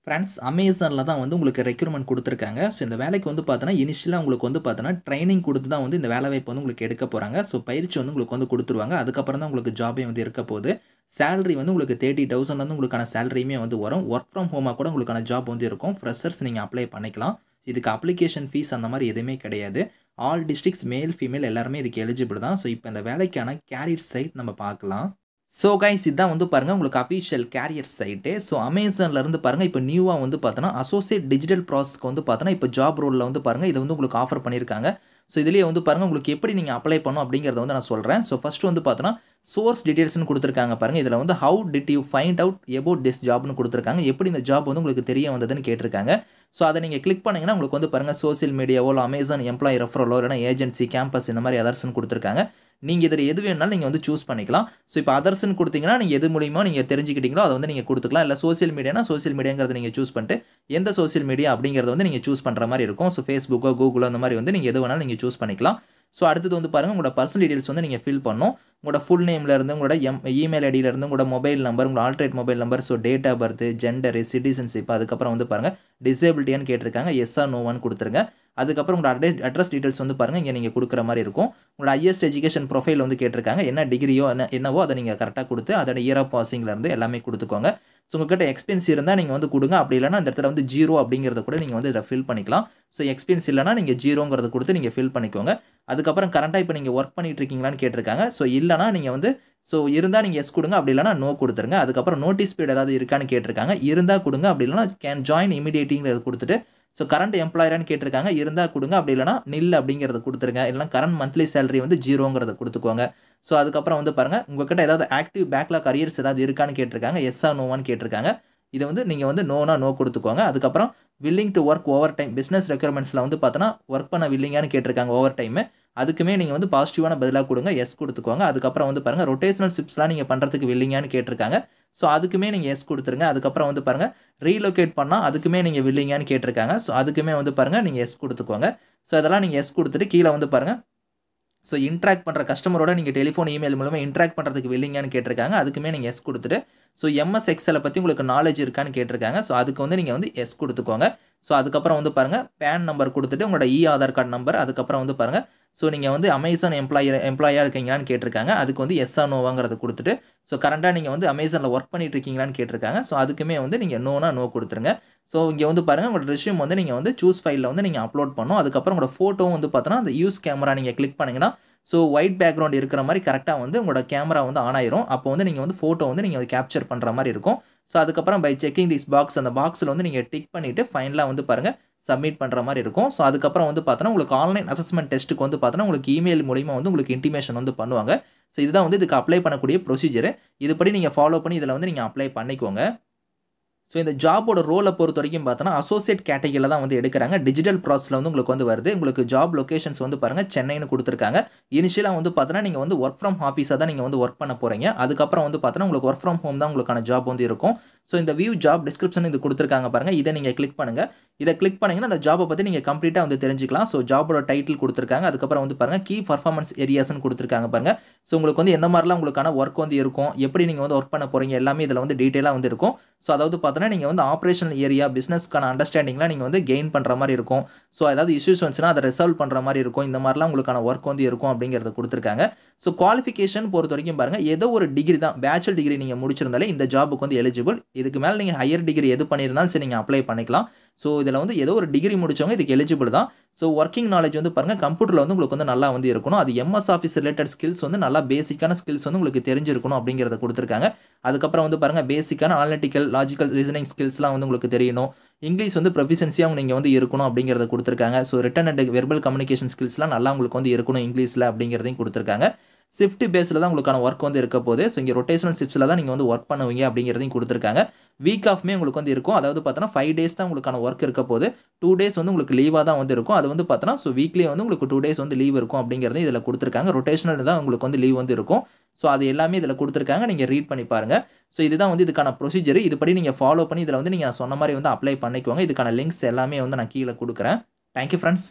Friends அமேசான்ல தான் வந்து உங்களுக்கு ரெக்ரூட்மெண்ட் குடுத்துருக்காங்க. ஸோ இந்த வேலைக்கு வந்து பார்த்தோன்னா, இனிஷியலா உங்களுக்கு வந்து பார்த்தோன்னா, ட்ரெய்னிங் குடுத்து தான் வந்து இந்த வேலைவாய்ப்பு வந்து உங்களுக்கு எடுக்க போறாங்க. ஸோ பயிற்சி வந்து உங்களுக்கு வந்து குடுத்துருவாங்க. அதுக்கப்புறம் தான் உங்களுக்கு ஜாபே வந்து இருக்க போது. சேலரி வந்து உங்களுக்கு 30,000 வந்து உங்களுக்கான சேலரியுமே வந்து வரும். வொர்க் ஃப்ரம் ஹோமா கூட உங்களுக்கான ஜாப் வந்து இருக்கும். ஃப்ரெஷர்ஸ் நீங்க அப்ளை பண்ணிக்கலாம். இதுக்கு அப்ளிகேஷன் ஃபீஸ் அந்த மாரி எதுவுமே கிடையாது. ஆல் டிஸ்ட்ரிக்ட்ஸ் மேல், ஃபீமேல் எல்லாருமே இதுக்கு எலிஜிபிள் தான். ஸோ இப்ப இந்த வேலைக்கான கேரியர் சைட் நம்ம பார்க்கலாம். ஸோ கைஸ் இதான் வந்து பாருங்க உங்களுக்கு அஃபிஷியல் கேரியர் சைட்டு. ஸோ அமேசான்லேருந்து பாருங்க இப்போ நியூவா வந்து பார்த்தோன்னா, அசோசியேட் டிஜிட்டல் ப்ராசஸ்க்கு வந்து பார்த்தோன்னா, இப்போ ஜாப் ரோல்ல வந்து பாருங்க இத வந்து உங்களுக்கு ஆஃபர் பண்ணியிருக்காங்க. ஸோ இதிலேயே வந்து பாருங்க உங்களுக்கு எப்படி நீங்க அப்ளை பண்ணணும் அப்படிங்கிறத வந்து நான் சொல்றேன். ஸோ ஃபர்ஸ்ட் வந்து பார்த்தோன்னா, சோர்ஸ் டீடைல்ஸ்ன்னு குடுத்துருக்காங்க பாருங்க. இதில வந்து how did you find out about this ஜாப்ன்னு குடுத்துருக்காங்க. எப்படி இந்த ஜாப் வந்து உங்களுக்கு தெரிய வந்ததுன்னு கேட்டிருக்காங்க. ஸோ அத நீங்க கிளிக் பண்ணீங்கன்னா, உங்களுக்கு வந்து பாருங்க சோசியல் மீடியாவோ, இல்ல அமேசான் எம்ப்ளாயி ரெஃபரலோ, இல்லன்னா ஏஜென்சி, கேம்பஸ் இந்த மாரி அதர்ஸ்ன்னு குடுத்துருக்காங்க. நீங்க இதில எது வேணும்னாலும் நீங்க வந்து சூஸ் பண்ணிக்கலாம். ஸோ இப்போ அதர்ஸ்ன்னு குடுத்தீங்கன்னா, நீங்க எது மூலியமா நீங்க தெரிஞ்சுக்கிட்டீங்களோ, அத வந்து நீங்க குடுத்துக்கலாம். இல்ல சோசியல் மீடியானா, சோசியல் மீடியாங்கிறத நீங்க சூஸ் பண்ணிட்டு, எந்த சோசியல் மீடியா அப்படிங்கிறத வந்து நீங்க சூஸ் பண்ற மாரி இருக்கும். ஸோ Facebookஓ, Googleஓ அந்த மாரி வந்து நீங்க எது வேணாலும் நீங்க சூஸ் பண்ணிக்கலாம். ஸோ அடுத்தது வந்து பாருங்க, உங்களோட பர்சனல் டீடைல்ஸ் வந்து நீங்க ஃபில் பண்ணணும். உங்களோட ஃபுல் நேம்ல இருந்து, உங்களோட இமெயில் ஐடியில இருந்து, உங்களோட மொபைல் நம்பர், உங்களோட alternate mobile number, so date of birth, gender, citizenship அதுக்கப்புறம் வந்து பாருங்க டிசேபிலிட்டியான்னு கேட்டிருக்காங்க. எஸ் ஆர் நோவான்னு குடுத்துருங்க. அதுக்கப்புறம் உங்களோட அட்ரஸ் டீடைல்ஸ் வந்து பாருங்க இங்க நீங்க குடுக்குற மாரி இருக்கும். உங்களோட ஹையஸ்ட் எஜுகேஷன் ப்ரொஃபைல் வந்து கேட்டிருக்காங்க. என்ன டிகிரியோ என்னவோ அத நீங்க கரெக்ட்டா குடுத்து, அதோட இயர் ஆஃப் பாசிங்ல இருந்து எல்லாமே குடுத்துக்கோங்க. ஸோ உங்ககிட்ட எக்ஸ்பீரியன்ஸ் இருந்தா நீங்க வந்து குடுங்க. அப்படி இல்லன்னா இந்த இடத்துல வந்து 0 அப்படிங்கிறத கூட நீங்க வந்து இதில ஃபில் பண்ணிக்கலாம். ஸோ எக்ஸ்பீரியன்ஸ் இல்லன்னா நீங்க 0ங்கிறத குடுத்து நீங்க ஃபில் பண்ணிக்கோங்க. அதுக்கப்புறம் கரண்ட்டா இப்ப நீங்க வொர்க் பண்ணிட்டு இருக்கீங்களான்னு கேட்டிருக்காங்க. ஸோ இல்லன்னா நீங்க வந்து இருந்தா நீங்க எஸ் குடுங்க. அப்படி இல்லன்னா நோ குடுத்துருங்க. அதுக்கப்புறம் நோட்டீஸ் பீரியட் ஏதாவது இருக்கான்னு கேட்டிருக்காங்க. இருந்தா குடுங்க. அப்படி இல்லன்னா கேன் ஜாயின் இமிடியேட்லிங்கிறத குடுத்துட்டு, ஸோ கரண்ட் எம்ப்ளாயரான்னு கேட்டிருக்காங்க. இருந்தா குடுங்க. அப்படி இல்லன்னா நில் அப்படிங்கிறத குடுத்துருங்க. இல்லன்னா கரண்ட் மந்த்லி சேலரி வந்து 0ங்கிறத குடுத்துக்கோங்க. ஸோ அதுக்கப்புறம் வந்து பாருங்க, உங்ககிட்ட ஏதாவது ஆக்டிவ் பேக்லாக் அரியர்ஸ் ஏதாவது இருக்கான்னு கேட்டிருக்காங்க. எஸ்ஸா நோவான்னு கேட்டிருக்காங்க. இத வந்து நீங்க வந்து நோனா நோ குடுத்துக்கோங்க. அதுக்கப்புறம் willing to work over time business ரெக்யர்மென்ட்ஸ்ல வந்து பார்த்தோன்னா, வொர்க் பண்ண வில்லிங்கான்னு கேட்டிருக்காங்க ஓவர் டைமு. அதுக்குமே நீங்க வந்து பாசிட்டிவான பதிலா குடுங்க. எஸ் குடுத்துக்கோங்க. அதுக்கப்புறம் வந்து பாருங்க ரொட்டேஷனல் ஷிப்ட்ஸ்லாம் நீங்க பண்றதுக்கு வில்லிங்கான்னு கேட்டிருக்காங்க. ஸோ அதுக்குமே நீங்க எஸ் குடுத்துருங்க. அதுக்கப்புறம் வந்து பாருங்க ரீலோகேட் பண்ணா அதுக்குமே நீங்க வில்லிங்கான்னு கேட்டிருக்காங்க. ஸோ அதுக்குமே வந்து பாருங்க நீங்க எஸ் குடுத்துக்கோங்க. ஸோ இதெல்லாம் நீங்க எஸ் குடுத்துட்டு கீழ வந்து பாருங்க ஸோ இன்டராக்ட் பண்ற கஸ்டமரோட நீங்க டெலிஃபோன், இமெயில் மூலமா இன்டராக்ட் பண்றதுக்கு வில்லிங்கான்னு கேட்டிருக்காங்க. அதுக்குமே நீங்க எஸ் குடுத்துட்டு, ஸோ எம்எஸ் எக்ஸெல பத்தி உங்களுக்கு நாலேட்ஜ் இருக்கான்னு கேட்டிருக்காங்க. ஸோ அதுக்கு வந்து நீங்க வந்து எஸ் குடுத்துக்கோங்க. ஸோ அதுக்கப்புறம் வந்து பாருங்க பான் நம்பர் குடுத்துட்டு, உங்களோட ஆதார் கார்டு நம்பர், அதுக்கப்புறம் வந்து பாருங்க, ஸோ நீங்க வந்து அமேசான் எம்ப்ளாயியா இருக்கீங்களான்னு கேட்டிருக்காங்க. அதுக்கு வந்து எஸ்ஸா நோவாங்கிறத குடுத்துட்டு, ஸோ கரண்ட்டா நீங்க வந்து அமேசான்ல வொர்க் பண்ணிட்டு இருக்கீங்களான்னு கேட்டிருக்காங்க. ஸோ அதுக்குமே வந்து நீங்க நோனா நோ குடுத்துருங்க. ஸோ இங்க வந்து பாருங்க உங்களோட ரெஸ்யூம் வந்து நீங்க வந்து சூஸ் ஃபைல்ல வந்து நீங்க அப்லோட் பண்ணணும். அதுக்கப்புறம் உங்களோட ஃபோட்டோவும் வந்து பார்த்தோன்னா, அந்த யூஸ் கேமரா நீங்க கிளிக் பண்ணீங்கன்னா, ஸோ ஒயிட் பேக்கிரவுண்ட் இருக்கிற மாரி கரெக்ட்டா வந்து உங்களோட கேமரா வந்து ஆன் ஆயிரும். அப்போ வந்து நீங்க வந்து ஃபோட்டோ வந்து நீங்க கேப்சர் பண்ற மாரி இருக்கும். ஸோ அதுக்கப்புறம் பை செக்கிங் திஸ் பாக்ஸ் அந்த பாக்ஸ்ல வந்து நீங்க டிக் பண்ணிட்டு ஃபைனலா வந்து பாருங்க சப்மிட் பண்ற மாரி இருக்கும். ஸோ அதுக்கப்புறம் வந்து பார்த்தோன்னா, உங்களுக்கு ஆன்லைன் அசஸ்மென்ட் டெஸ்ட்க்கு வந்து பார்த்தோன்னா, உங்களுக்கு இமெயில் மூலியமா வந்து உங்களுக்கு இன்டிமேஷன் வந்து பண்ணுவாங்க. ஸோ இதுதான் வந்து இதுக்கு அப்ளை பண்ணக்கூடிய ப்ரொசீஜர். இதுபடி நீங்க ஃபாலோ பண்ணி இதில வந்து நீங்க அப்ளை பண்ணிக்கோங்க. ஸோ இந்த ஜாபோட ரோல பொறுத்தவரைக்கும் பார்த்தோன்னா, அசோசியேட் கேட்டகரில தான் வந்து எடுக்குறாங்க. டிஜிட்டல் ப்ராசஸ்ல வந்து உங்களுக்கு வந்து வருது. உங்களுக்கு ஜாப் லொகேஷன்ஸ் வந்து பாருங்க சென்னைன்னு குடுத்துருக்காங்க. இனிஷியலா வந்து பார்த்தோன்னா, நீங்க வந்து வொர்க் ஃப்ரம் ஆஃபீஸா தான் நீங்க வந்து வொர்க் பண்ண போறீங்க. அதுக்கப்புறம் வந்து பார்த்தோன்னா, உங்களுக்கு வொர்க் ஃப்ரம் ஹோம் தான் உங்களுக்கான ஜாப் வந்து இருக்கும். ஸோ இந்த வியூ ஜாப் டிஸ்கிரிப்ஷன் இது குடுத்துருக்காங்க பாருங்க. இத நீங்க கிளிக் பண்ணுங்க. இத கிளிக் பண்ணீங்கன்னா, அந்த ஜாப்ப பத்தி நீங்க கம்ப்ளீட்டா வந்து தெரிஞ்சுக்கலாம். ஸோ ஜாப்போட டைட்டில் குடுத்துருக்காங்க. அதுக்கப்புறம் வந்து பாருங்க கீ பெர்ஃபார்மன்ஸ் ஏரியாஸ்ன்னு குடுத்துருக்காங்க பாருங்க. ஸோ உங்களுக்கு வந்து எந்த மாரிலாம் உங்களுக்கான வொர்க் வந்து இருக்கும். எப்படி நீங்க வந்து வொர்க் பண்ண போறீங்க எல்லாமே இதில வந்து டீட்டெயிலா வந்து இருக்கும். ஸோ அதாவது பார்த்தோன்னா, நீங்க வந்து ஆப்பரேஷனல் ஏரியா பிசினஸ்க்கான அண்டர்ஸ்டாண்டிங்லாம் நீங்க வந்து கெயின் பண்ற மாரி இருக்கும். ஸோ ஏதாவது இஷ்யூஸ் வந்துச்சுன்னா, அத ரிசால்வ் பண்ற மாரி இருக்கும். இந்த மாரிலாம் உங்களுக்கான வொர்க் வந்து இருக்கும் அப்படிங்கிறத குடுத்துருக்காங்க. ஸோ குவாலிஃபிகேஷன் பொறுத்தவரைக்கும் பாருங்க, ஏதோ ஒரு டிகிரி தான் பேச்சுலர் டிகிரி நீங்க முடிச்சிருந்தாலே இந்த ஜாப்க்கு வந்து எலிஜிபிள். இதுக்கு மேல நீங்க ஹையர் டிகிரி எது பண்ணியிருந்தாலும் சரி நீங்க அப்ளை பண்ணிக்கலாம். ஸோ இதில வந்து ஏதோ ஒரு டிகிரி முடிச்சவங்க இதுக்கு எலிஜிபிள் தான். ஸோ வொர்க்கிங் நாலேட்ஜ் வந்து பாருங்க கம்ப்யூட்டர்ல வந்து உங்களுக்கு வந்து நல்லா வந்து இருக்கணும். அது எம்எஸ் ஆஃபீஸ் ரிலேட்டட் ஸ்கில்ஸ் வந்து நல்லா பேசிக்கான ஸ்கில்ஸ் வந்து உங்களுக்கு தெரிஞ்சிருக்கணும் அப்படிங்கிறத குடுத்துருக்காங்க. அதுக்கப்புறம் வந்து பாருங்க பேசிக்கான அனலிட்டிக்கல், லாஜிக்கல் ரீசனிங் ஸ்கில்ஸ்லாம் வந்து உங்களுக்கு தெரியணும். இங்கிலீஷ் வந்து ப்ரொஃபிஷியன்சியா நீங்க வந்து இருக்கணும் அப்படிங்கிறத குடுத்துருக்காங்க. So written and verbal communication ஸ்கில்ஸ்லாம் நல்லா உங்களுக்கு வந்து இருக்கணும் இங்கிலீஷ்ல அப்படிங்கிறதையும் குடுத்துருக்காங்க. ஷிஃப்ட் பேஸ்ல தான் உங்களுக்கான வொர்க் வந்து இருக்க போது. ஸோ இங்க ரொட்டேஷனல் ஷிஃப்ட்ஸ்ல தான் நீங்க வந்து வொர்க் பண்ணுவீங்க அப்படிங்கிறதையும் குடுத்துருக்காங்க. வீக் ஆஃப்மே உங்களுக்கு வந்து இருக்கும். அதாவது பார்த்தோன்னா 5 டேஸ் தான் உங்களுக்கான வொர்க் இருக்க போது. 2 டேஸ் வந்து உங்களுக்கு லீவா தான் வந்து இருக்கும். அது வந்து பார்த்தோன்னா, ஸோ வீக்லி வந்து உங்களுக்கு 2 டேஸ் வந்து லீவ் இருக்கும் அப்படிங்கிறதையும் இதில குடுத்துருக்காங்க. ரொட்டேஷனல் தான் உங்களுக்கு வந்து லீவ் வந்து இருக்கும். ஸோ அது எல்லாமே இதில குடுத்துருக்காங்க. நீங்க ரீட் பண்ணி பாருங்க. ஸோ இதுதான் வந்து இதுக்கான ப்ரொசீஜர். இதுபடி நீங்க ஃபாலோ பண்ணி இதில வந்து நீங்க நான் சொன்ன மாரி வந்து அப்ளை பண்ணிக்கோங்க. இதுக்கான லிங்க்ஸ் எல்லாமே வந்து நான் கீழ குடுக்குறேன். Thank you friends.